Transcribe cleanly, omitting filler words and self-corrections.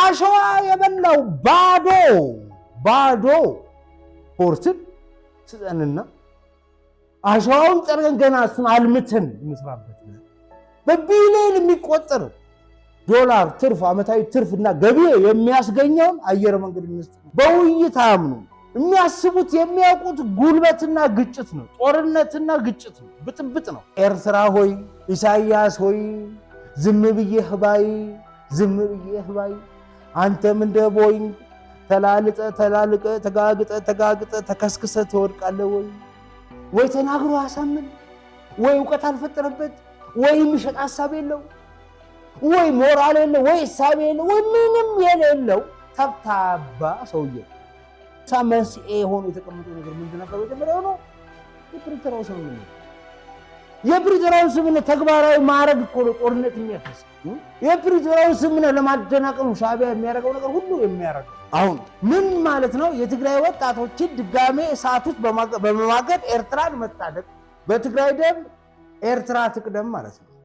አሸዋ የበላው ባዶ ፖርትን ስጠንና አሸዋውን ጠርገን ገና እሱን አልምተን እንስራበት በቢሊዮን የሚቆጠር ዶላር ትርፍ አመታዊ ትርፍና ገቢ የሚያስገኘው አየር መንገድ ሚኒስትር በውይይት አምኑ የሚያስቡት የሚያውቁት ጉልበትና ግጭት ነው ጦርነትና ግጭት ነው ብጥብጥ ነው ኤርትራ ሆይ ኢሳይያስ ሆይ ዝም ብዬህ ባይ አንተም እንደ ቦይንግ ተላልቀ ተጋግጠ ተከስክሰ ትወድቃለህ ወይ ተናግሮ አሳምን ወይ ዕውቀት አልፈጠረበት ወይ ምሽጥ ሐሳብ የለው ወይ ሞራል የለው ወይ ሐሳብ የለው ወይ ምንም የሌለው ተብታባ ሰውዬ ሳመንስኤ ሆኖ የተቀመጠው ነገር ምንድነው ከመጀመሪያው ነው የፕሪቶሪያው ስምምነት ተግባራዊ ማድረግ እኮ ነው ጦርነት የሚያፈስ የፕሪቶሪያው ስምምነት ለማደናቀም ሻዕቢያ የሚያደርገው ነገር ሁሉ የሚያደርገው አሁን ምን ማለት ነው የትግራይ ወጣቶችን ድጋሜ እሳት ውስጥ በመማገድ ኤርትራን መታደግ በትግራይ ደም ኤርትራ ትቅደም ማለት ነው